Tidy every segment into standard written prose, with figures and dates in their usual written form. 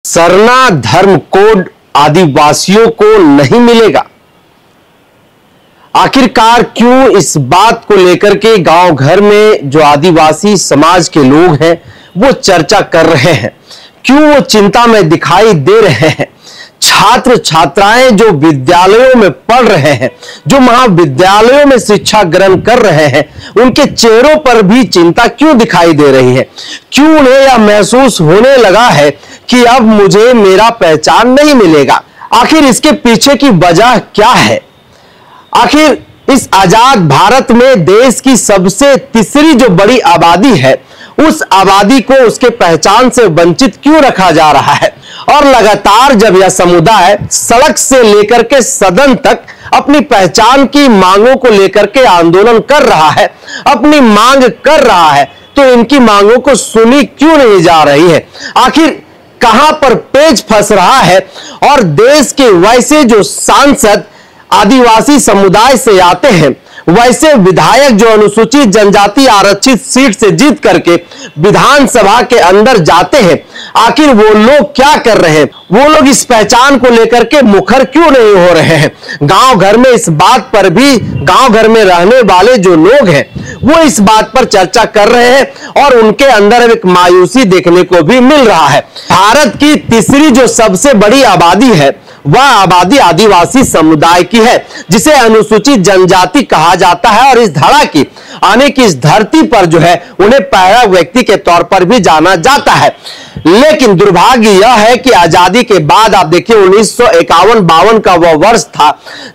सरना धर्म कोड आदिवासियों को नहीं मिलेगा। आखिरकार क्यों इस बात को लेकर के गांव घर में जो आदिवासी समाज के लोग हैं वो चर्चा कर रहे हैं, क्यों वो चिंता में दिखाई दे रहे हैं। छात्र छात्राएं जो विद्यालयों में पढ़ रहे हैं, जो महाविद्यालयों में शिक्षा ग्रहण कर रहे हैं, उनके चेहरों पर भी चिंता क्यों दिखाई दे रही है। क्यों उन्हें यह महसूस होने लगा है कि अब मुझे मेरा पहचान नहीं मिलेगा। आखिर इसके पीछे की वजह क्या है। आखिर इस आजाद भारत में देश की सबसे तीसरी जो बड़ी आबादी है, उस आबादी को उसके पहचान से वंचित क्यों रखा जा रहा है। और लगातार जब यह समुदाय सड़क से लेकर के सदन तक अपनी पहचान की मांगों को लेकर के आंदोलन कर रहा है, अपनी मांग कर रहा है, तो इनकी मांगों को सुनी क्यों नहीं जा रही है। आखिर कहां पर पेच फंस रहा है। और देश के वैसे जो सांसद आदिवासी समुदाय से आते हैं, वैसे विधायक जो अनुसूचित जनजाति आरक्षित सीट से जीत करके विधानसभा के अंदर जाते हैं, आखिर वो लोग क्या कर रहे हैं। वो लोग इस पहचान को लेकर के मुखर क्यों नहीं हो रहे हैं। गांव घर में इस बात पर भी गांव घर में रहने वाले जो लोग हैं वो इस बात पर चर्चा कर रहे हैं और उनके अंदर एक मायूसी देखने को भी मिल रहा है। भारत की तीसरी जो सबसे बड़ी आबादी है वह आबादी आदिवासी समुदाय की है, जिसे अनुसूचित जनजाति कहा जाता है। और इस धड़ा की आने की इस धरती पर जो है उन्हें पहला व्यक्ति के तौर पर भी जाना जाता है। लेकिन दुर्भाग्य यह है कि आजादी के बाद आप देखिए 1951-52 का वह वर्ष था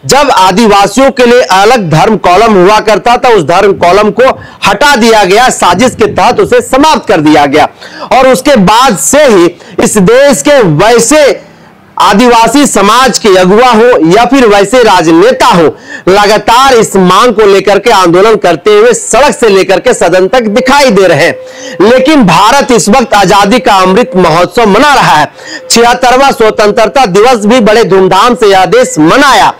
जब आदिवासियों के लिए अलग धर्म कॉलम हुआ करता था। उस धर्म कॉलम को हटा दिया गया, साजिश के तहत उसे समाप्त कर दिया गया। और उसके बाद से ही इस देश के वैसे आदिवासी समाज के अगुवा हो या फिर वैसे राजनेता हो, लगातार इस मांग को लेकर के आंदोलन करते हुए सड़क से लेकर के सदन तक दिखाई दे रहे हैं। लेकिन भारत इस वक्त आजादी का अमृत महोत्सव मना रहा है। 76वां स्वतंत्रता दिवस भी बड़े धूमधाम से यह देश मनाया।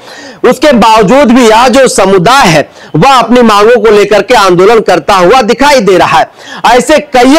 उसके बावजूद भी यह जो समुदाय है वह अपनी मांगों को लेकर के आंदोलन करता हुआ दिखाई दे रहा है। ऐसे कई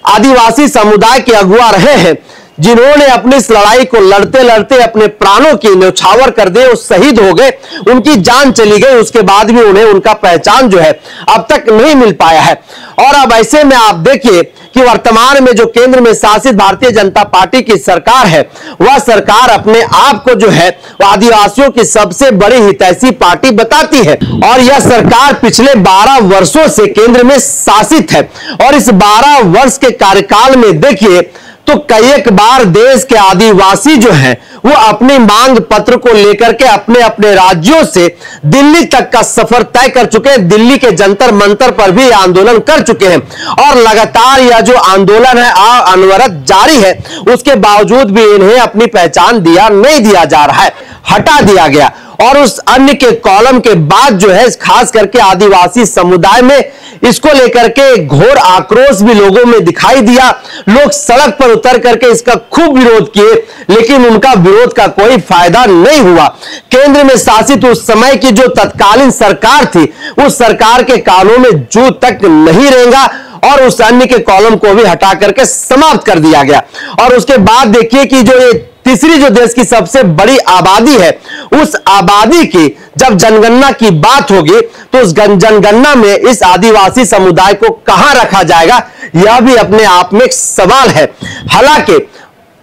आदिवासी समुदाय के अगुवा रहे हैं जिन्होंने अपनी इस लड़ाई को लड़ते लड़ते अपने प्राणों की न्यौछावर कर दिए, वो शहीद हो गए, उनकी जान चली गई। उसके बाद भी उन्हें उनका पहचान जो है अब तक नहीं मिल पाया है। और अब ऐसे में आप देखिए कि वर्तमान में जो केंद्र में शासित भारतीय जनता पार्टी की सरकार है, वह सरकार अपने आप को जो है आदिवासियों की सबसे बड़ी हितैषी पार्टी बताती है। और यह सरकार पिछले 12 वर्षों से केंद्र में शासित है। और इस 12 वर्ष के कार्यकाल में देखिए तो कई एक बार देश के आदिवासी जो हैं वो अपनी मांग पत्र को लेकर के अपने अपने राज्यों से दिल्ली तक का सफर तय कर चुके हैं। दिल्ली के जंतर मंतर पर भी आंदोलन कर चुके हैं। और लगातार यह जो आंदोलन है अनवरत जारी है। उसके बावजूद भी इन्हें अपनी पहचान नहीं दिया जा रहा है, हटा दिया गया। और उस अन्य के कॉलम के बाद जो है खास करके आदिवासी समुदाय में इसको लेकर के घोर आक्रोश भी लोगों में दिखाई दिया। लोग सड़क पर उतर करके इसका खूब विरोध किए, लेकिन उनका विरोध का कोई फायदा नहीं हुआ। केंद्र में शासित उस समय की जो तत्कालीन सरकार थी, उस सरकार के कानों में जू तक नहीं रेंगा और उस अन्य के कॉलम को भी हटा करके समाप्त कर दिया गया। और उसके बाद देखिए कि जो ये तीसरी जो देश की सबसे बड़ी आबादी है, उस आबादी की जब जनगणना की बात होगी तो उस जनगणना में इस आदिवासी समुदाय को कहां रखा जाएगा, यह भी अपने आप में एक सवाल है। हालांकि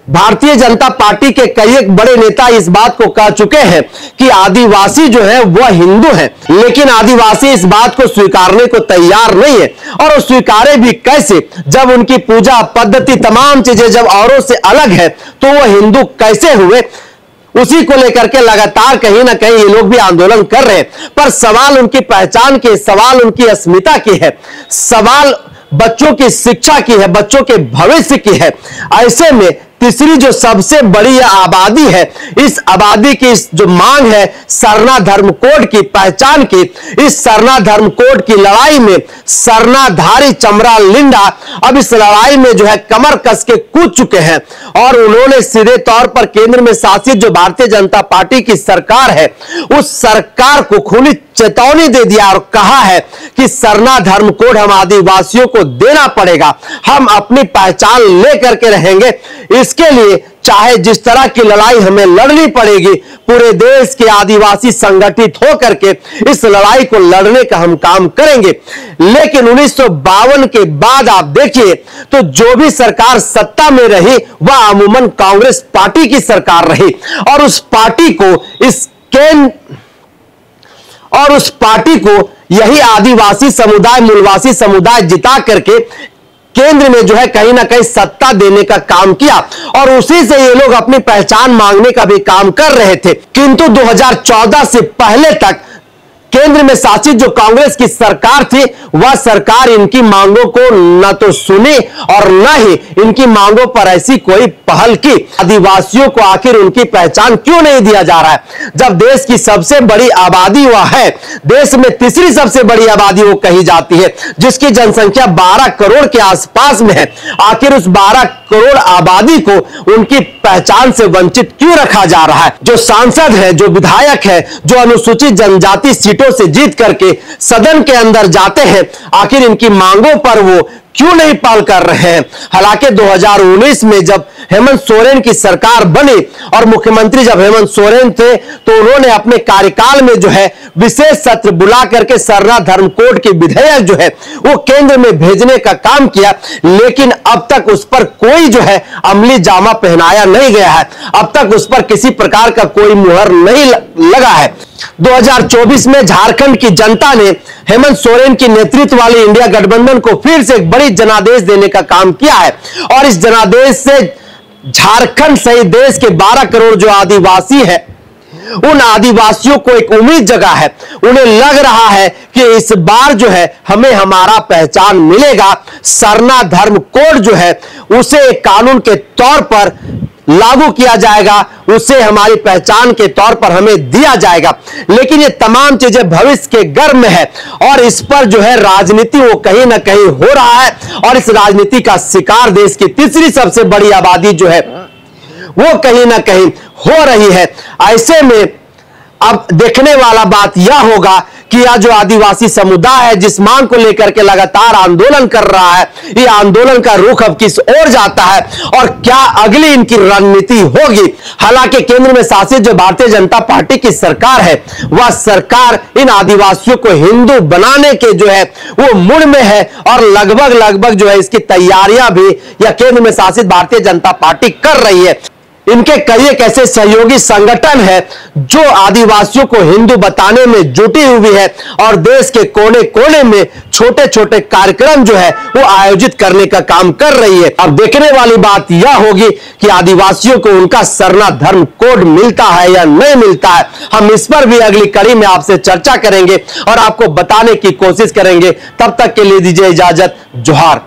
भारतीय जनता पार्टी के कई एक बड़े नेता इस बात को कह चुके हैं कि आदिवासी जो है वह हिंदू है, लेकिन आदिवासी इस बात को स्वीकारने को तैयार नहीं है। और वो स्वीकारे भी कैसे जब उनकी पूजा पद्धति तमाम चीजें जब औरों से अलग है, तो वो हिंदू कैसे हुए। उसी को लेकर के लगातार कहीं ना कहीं ये लोग भी आंदोलन कर रहे हैं। पर सवाल उनकी पहचान की, सवाल उनकी अस्मिता की है, सवाल बच्चों की शिक्षा की है, बच्चों के भविष्य की है। ऐसे में तीसरी जो सबसे बड़ी आबादी है, इस आबादी की जो मांग है सरना धर्म कोड की पहचान की, इस सरना धर्म कोड की लड़ाई में सरनाधारी चमरा लिंडा अब इस लड़ाई में जो है कमर कस के कूद चुके हैं। और उन्होंने सीधे तौर पर केंद्र में शासित जो भारतीय जनता पार्टी की सरकार है, उस सरकार को खुली चेतावनी दे दिया और कहा है कि सरना धर्म कोड हम आदिवासियों को देना पड़ेगा, हम अपनी पहचान लेकर के रहेंगे। इसके लिए चाहे जिस तरह की लड़ाई हमें लड़नी पड़ेगी, पूरे देश के आदिवासी संगठित होकर के इस लड़ाई को लड़ने का हम काम करेंगे। लेकिन 1952 के बाद आप देखिए तो जो भी सरकार सत्ता में रही वह अमूमन कांग्रेस पार्टी की सरकार रही, और उस पार्टी को यही आदिवासी समुदाय, मूलवासी समुदाय जिता करके केंद्र में जो है कहीं ना कहीं सत्ता देने का काम किया, और उसी से ये लोग अपनी पहचान मांगने का भी काम कर रहे थे। किंतु 2014 से पहले तक केंद्र में शासित जो कांग्रेस की सरकार थी वह सरकार इनकी मांगों को न तो सुनी और न ही इनकी मांगों पर ऐसी कोई पहल की। आदिवासियों को आखिर उनकी पहचान क्यों नहीं दिया जा रहा है, जब देश की सबसे बड़ी आबादी वह है, देश में तीसरी सबसे बड़ी आबादी वो कही जाती है, जिसकी जनसंख्या 12 करोड़ के आसपास में है। आखिर उस 12 करोड़ आबादी को उनकी पहचान से वंचित क्यों रखा जा रहा है? जो सांसद है, जो विधायक है, जो अनुसूचित जनजाति सीटों से जीत करके सदन के अंदर जाते हैं, आखिर इनकी मांगों पर वो क्यों नहीं पहल कर रहे हैं? हालांकि 2019 में जब हेमंत सोरेन की सरकार बनी और मुख्यमंत्री जब हेमंत सोरेन थे तो उन्होंने अपने कार्यकाल में जो है विशेष सत्र बुला करके सरना धर्म कोड के विधेयक जो है वो केंद्र में भेजने का काम किया, लेकिन अब तक उस पर कोई जो है अमली जामा पहनाया नहीं गया है, अब तक उस पर किसी प्रकार का कोई मुहर नहीं लगा है। 2024 में झारखंड की जनता ने हेमंत सोरेन की नेतृत्व वाली इंडिया गठबंधन को फिर से एक बड़ी जनादेश देने का काम किया है, और इस जनादेश से झारखंड सहित देश के 12 करोड़ जो आदिवासी है उन आदिवासियों को एक उम्मीद जगा है। उन्हें लग रहा है कि इस बार जो है हमें हमारा पहचान मिलेगा, सरना धर्म कोड जो है उसे एक कानून के तौर पर लागू किया जाएगा, उसे हमारी पहचान के तौर पर हमें दिया जाएगा। लेकिन ये तमाम चीजें भविष्य के गर्भ में है, और इस पर जो है राजनीति वो कहीं ना कहीं हो रहा है, और इस राजनीति का शिकार देश की तीसरी सबसे बड़ी आबादी जो है वो कहीं ना कहीं हो रही है। ऐसे में अब देखने वाला बात यह होगा कि यह जो आदिवासी समुदाय है जिस मांग को लेकर के लगातार आंदोलन कर रहा है, ये आंदोलन का रुख अब किस ओर जाता है और क्या अगली इनकी रणनीति होगी। हालांकि केंद्र में शासित जो भारतीय जनता पार्टी की सरकार है वह सरकार इन आदिवासियों को हिंदू बनाने के जो है वो मुड़ में है, और लगभग जो है इसकी तैयारियां भी यह केंद्र में शासित भारतीय जनता पार्टी कर रही है। इनके कई एक ऐसे सहयोगी संगठन है जो आदिवासियों को हिंदू बताने में जुटी हुई है, और देश के कोने कोने में छोटे छोटे कार्यक्रम जो है वो आयोजित करने का काम कर रही है। अब देखने वाली बात यह होगी कि आदिवासियों को उनका सरना धर्म कोड मिलता है या नहीं मिलता है। हम इस पर भी अगली कड़ी में आपसे चर्चा करेंगे और आपको बताने की कोशिश करेंगे। तब तक के लिए दीजिए इजाजत। जोहार।